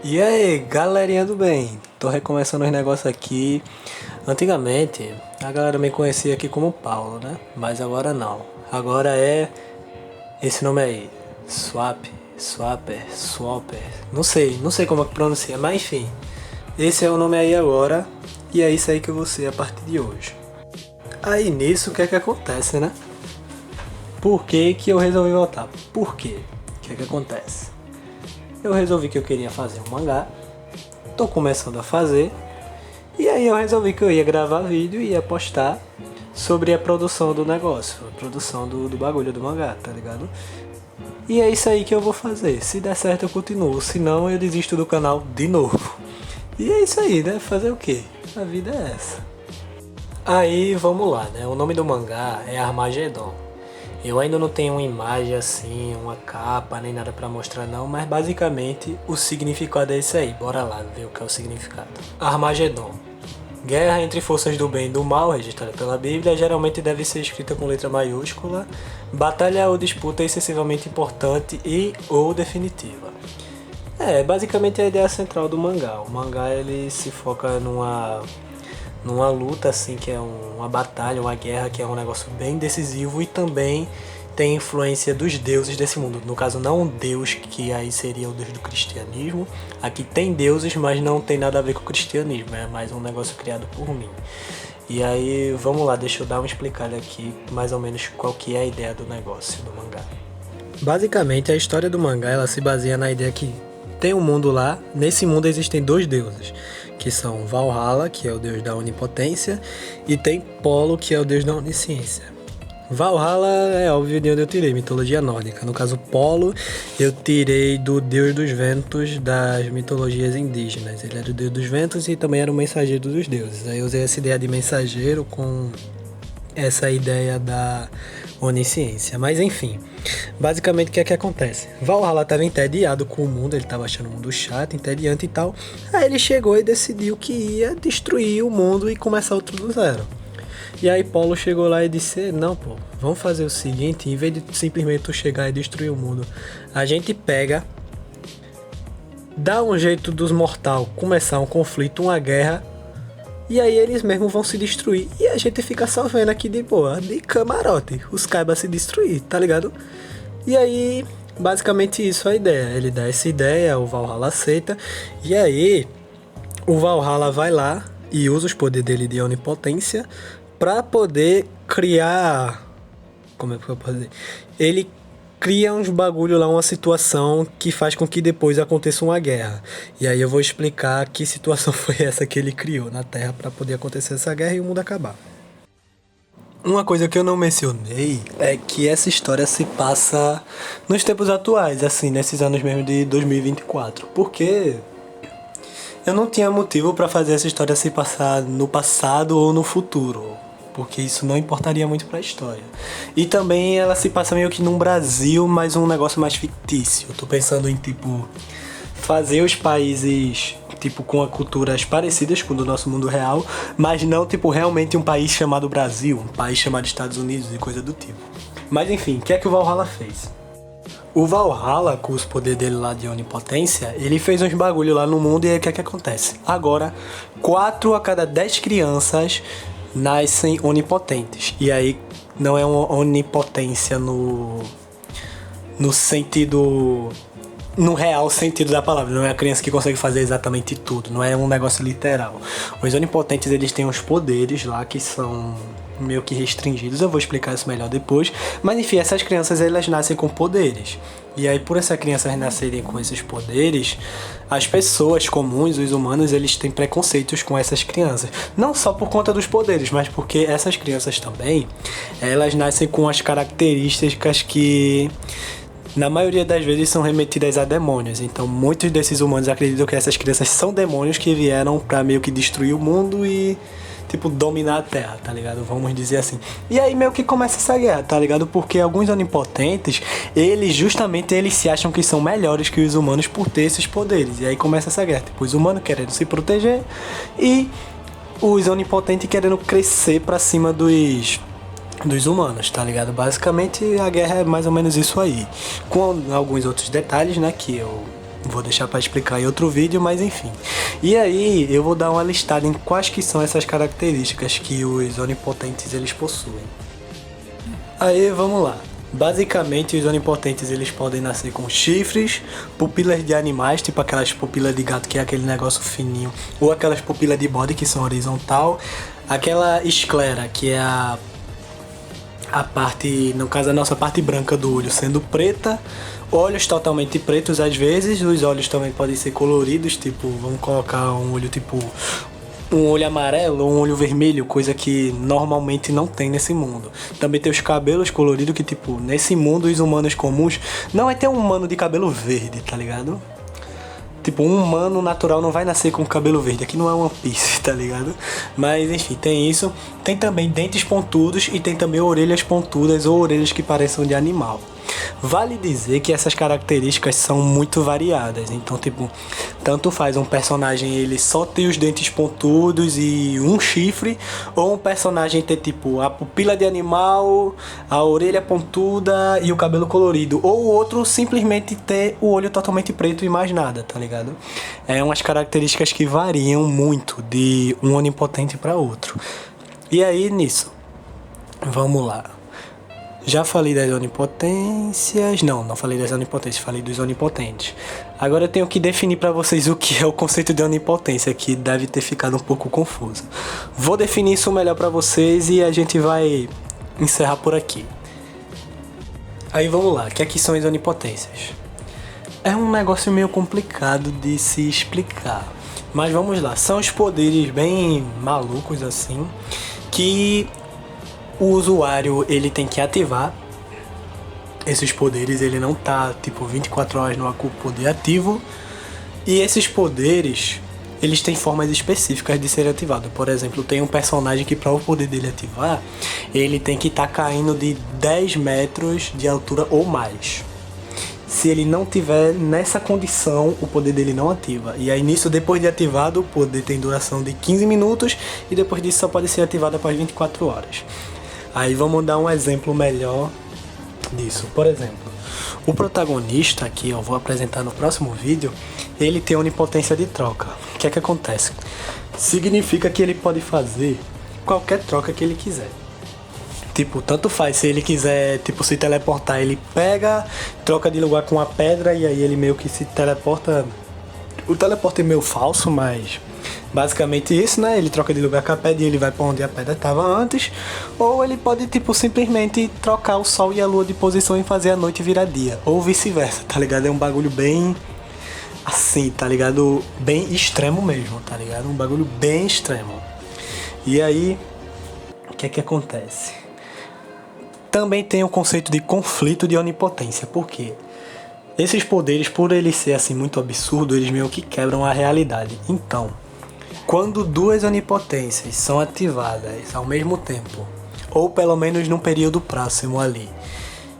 E aí, galerinha do bem? Tô recomeçando os negócios aqui. Antigamente, a galera me conhecia aqui como Paulo, né? Mas agora não. Agora é esse nome aí. Swapper. Não sei como é que pronuncia, mas enfim. Esse é o nome aí agora. E é isso aí que eu vou ser a partir de hoje. Aí nisso, o que é que acontece, né? Por que que eu resolvi voltar? Por quê? O que é que acontece? Eu resolvi que eu queria fazer um mangá. Tô começando a fazer. E aí eu resolvi que eu ia gravar vídeo e ia postar sobre a produção do negócio, a produção do bagulho do mangá, tá ligado? E é isso aí que eu vou fazer. Se der certo eu continuo, se não eu desisto do canal de novo. E é isso aí, né? Fazer o quê? A vida é essa. Aí vamos lá, né? O nome do mangá é Armagedon. Eu ainda não tenho uma imagem assim, uma capa, nem nada pra mostrar não, mas basicamente o significado é esse aí. Bora lá ver o que é o significado. Armagedon. Guerra entre forças do bem e do mal, registrada pela Bíblia, geralmente deve ser escrita com letra maiúscula. Batalha ou disputa excessivamente importante e ou definitiva. Basicamente a ideia central do mangá. O mangá ele se foca numa luta assim que é uma batalha, uma guerra que é um negócio bem decisivo e também tem influência dos deuses desse mundo. No caso não um deus que aí seria o deus do cristianismo. Aqui tem deuses, mas não tem nada a ver com o cristianismo, é mais um negócio criado por mim. E aí, vamos lá, deixa eu dar uma explicada aqui mais ou menos qual que é a ideia do negócio do mangá. Basicamente, a história do mangá ela se baseia na ideia que tem um mundo lá, nesse mundo existem dois deuses, que são Valhalla, que é o deus da onipotência, e tem Polo, que é o deus da onisciência. Valhalla é óbvio de onde eu tirei, mitologia nórdica. No caso, Polo, eu tirei do deus dos ventos das mitologias indígenas. Ele era o deus dos ventos e também era o mensageiro dos deuses. Aí eu usei essa ideia de mensageiro com essa ideia da onisciência. Mas enfim, basicamente o que é que acontece? Valhalla estava entediado com o mundo, ele estava achando o mundo chato, entediante e tal. Aí ele chegou e decidiu que ia destruir o mundo e começar outro do zero. E aí Paulo chegou lá e disse, não pô, vamos fazer o seguinte, em vez de simplesmente tu chegar e destruir o mundo, a gente pega, dá um jeito dos mortais começar um conflito, uma guerra, e aí eles mesmos vão se destruir. E a gente fica só vendo aqui de boa, de camarote, os caibas se destruir, tá ligado? E aí, basicamente isso é a ideia. Ele dá essa ideia, o Valhalla aceita. E aí, o Valhalla vai lá e usa os poderes dele de onipotência pra poder criar... Como é que eu posso dizer? Ele cria uns bagulho lá, uma situação que faz com que depois aconteça uma guerra. E aí eu vou explicar que situação foi essa que ele criou na Terra para poder acontecer essa guerra e o mundo acabar. Uma coisa que eu não mencionei é que essa história se passa nos tempos atuais, assim, nesses anos mesmo de 2024. Porque eu não tinha motivo para fazer essa história se passar no passado ou no futuro, porque isso não importaria muito pra história. E também ela se passa meio que num Brasil, mas um negócio mais fictício. Eu tô pensando em, tipo, fazer os países, tipo, com culturas parecidas com o do nosso mundo real, mas não, tipo, realmente um país chamado Brasil, um país chamado Estados Unidos e coisa do tipo. Mas enfim, o que é que o Valhalla fez? O Valhalla, com os poderes dele lá de onipotência, ele fez uns bagulho lá no mundo e aí o que é que acontece? Agora, 4 a cada 10 crianças nascem onipotentes. E aí não é uma onipotência no sentido, no real sentido da palavra. Não é a criança que consegue fazer exatamente tudo, não é um negócio literal. Os onipotentes eles têm uns poderes lá que são meio que restringidos, eu vou explicar isso melhor depois, mas enfim, essas crianças elas nascem com poderes, e aí por essas crianças nascerem com esses poderes, as pessoas comuns, os humanos, eles têm preconceitos com essas crianças, não só por conta dos poderes, mas porque essas crianças também, elas nascem com as características que na maioria das vezes são remetidas a demônios. Então muitos desses humanos acreditam que essas crianças são demônios que vieram pra meio que destruir o mundo e tipo, dominar a Terra, tá ligado? Vamos dizer assim. E aí meio que começa essa guerra, tá ligado? Porque alguns onipotentes, eles se acham que são melhores que os humanos por ter esses poderes. E aí começa essa guerra. Tipo, os humanos querendo se proteger e os onipotentes querendo crescer pra cima dos humanos, tá ligado? Basicamente a guerra é mais ou menos isso aí. Com alguns outros detalhes, né, que eu Vou deixar pra explicar em outro vídeo, mas enfim. E aí eu vou dar uma listada em quais que são essas características que os onipotentes eles possuem. Aí vamos lá. Basicamente os onipotentes eles podem nascer com chifres, pupilas de animais, tipo aquelas pupilas de gato que é aquele negócio fininho, ou aquelas pupilas de bode que são horizontal, aquela esclera que é a parte, no caso a nossa parte branca do olho sendo preta, olhos totalmente pretos às vezes, os olhos também podem ser coloridos, tipo, vamos colocar um olho tipo um olho amarelo ou um olho vermelho, coisa que normalmente não tem nesse mundo. Também tem os cabelos coloridos que, tipo, nesse mundo os humanos comuns não vai ter um humano de cabelo verde, tá ligado? Tipo, um humano natural não vai nascer com cabelo verde. Aqui não é One Piece, tá ligado? Mas, enfim, tem isso. Tem também dentes pontudos e tem também orelhas pontudas ou orelhas que pareçam de animal. Vale dizer que essas características são muito variadas. Então, tipo, tanto faz um personagem ele só ter os dentes pontudos e um chifre, ou um personagem ter, tipo, a pupila de animal, a orelha pontuda e o cabelo colorido. Ou o outro simplesmente ter o olho totalmente preto e mais nada, tá ligado? É umas características que variam muito de um onipotente para outro. E aí, nisso, vamos lá. Já falei das onipotências. Não falei das onipotências, falei dos onipotentes. Agora eu tenho que definir para vocês o que é o conceito de onipotência, que deve ter ficado um pouco confuso. Vou definir isso melhor para vocês e a gente vai encerrar por aqui. Aí vamos lá, o que é que são as onipotências? É um negócio meio complicado de se explicar, mas vamos lá, são os poderes bem malucos assim, que o usuário ele tem que ativar esses poderes, ele não tá tipo 24 horas no poder ativo, e esses poderes eles têm formas específicas de ser ativado. Por exemplo, tem um personagem que para o poder dele ativar, ele tem que estar caindo de 10 metros de altura ou mais. Se ele não tiver nessa condição, o poder dele não ativa. E aí nisso, depois de ativado, o poder tem duração de 15 minutos e depois disso só pode ser ativado após 24 horas. Aí vamos dar um exemplo melhor disso. Por exemplo, o protagonista, que eu vou apresentar no próximo vídeo, ele tem onipotência de troca. O que é que acontece? Significa que ele pode fazer qualquer troca que ele quiser. Tipo, tanto faz, se ele quiser, tipo, se teleportar, ele pega, troca de lugar com a pedra e aí ele meio que se teleporta. O teleporte é meio falso, mas basicamente isso, né? Ele troca de lugar com a pedra e ele vai pra onde a pedra estava antes. Ou ele pode, tipo, simplesmente trocar o sol e a lua de posição e fazer a noite virar dia. Ou vice-versa, tá ligado? É um bagulho bem assim, tá ligado? Bem extremo mesmo, tá ligado? Um bagulho bem extremo. E aí, o que é que acontece? Também tem o conceito de conflito de onipotência. Por quê? Esses poderes, por eles ser assim muito absurdo, eles meio que quebram a realidade. Então, quando duas onipotências são ativadas ao mesmo tempo, ou pelo menos num período próximo ali,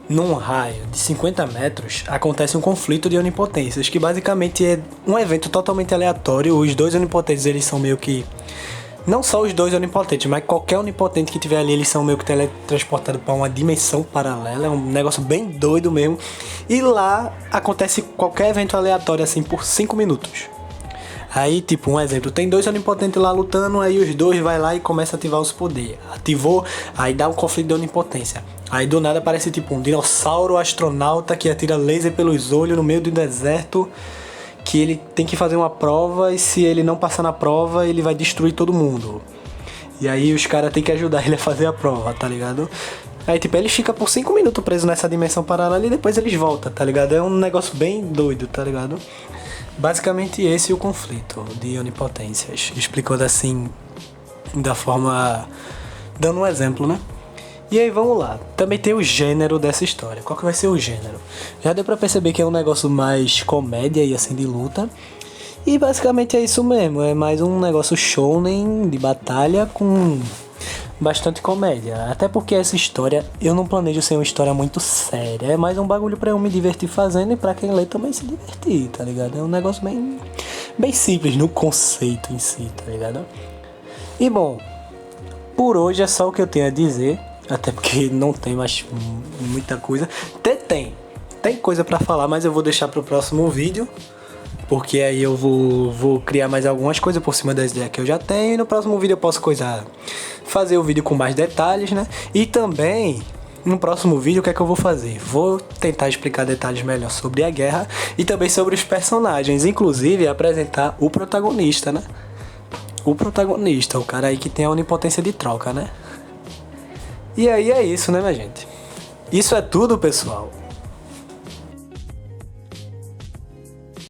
num raio de 50 metros, acontece um conflito de onipotências, que basicamente é um evento totalmente aleatório. Os dois onipotentes, eles são meio que... Não só os dois onipotentes, mas qualquer onipotente que tiver ali, eles são meio que teletransportados para uma dimensão paralela. É um negócio bem doido mesmo. E lá acontece qualquer evento aleatório assim por 5 minutos. Aí, tipo, um exemplo, tem dois onipotentes lá lutando, aí os dois vai lá e começa a ativar os poderes. Ativou, aí dá um conflito de onipotência. Aí do nada aparece tipo um dinossauro astronauta que atira laser pelos olhos no meio do deserto, que ele tem que fazer uma prova e se ele não passar na prova, ele vai destruir todo mundo. E aí os caras tem que ajudar ele a fazer a prova, tá ligado? Aí tipo, ele fica por 5 minutos preso nessa dimensão paralela e depois eles voltam, tá ligado? É um negócio bem doido, tá ligado? Basicamente esse é o conflito de onipotências. Explicando assim, da forma... dando um exemplo, né? E aí vamos lá, também tem o gênero dessa história. Qual que vai ser o gênero? Já deu pra perceber que é um negócio mais comédia e assim de luta. E basicamente é isso mesmo, é mais um negócio shounen de batalha com bastante comédia. Até porque essa história, eu não planejo ser uma história muito séria. É mais um bagulho pra eu me divertir fazendo e pra quem lê também se divertir, tá ligado? É um negócio bem simples no conceito em si, tá ligado? E bom, por hoje é só o que eu tenho a dizer. Até porque não tem mais muita coisa. Tem coisa pra falar, mas eu vou deixar pro próximo vídeo. Porque aí eu vou criar mais algumas coisas por cima das ideias que eu já tenho. E no próximo vídeo eu posso fazer o vídeo com mais detalhes, né? E também, no próximo vídeo, o que é que eu vou fazer? Vou tentar explicar detalhes melhor sobre a guerra e também sobre os personagens. Inclusive, apresentar o protagonista, né? O protagonista, o cara aí que tem a onipotência de troca, né? E aí é isso, né, minha gente? Isso é tudo, pessoal.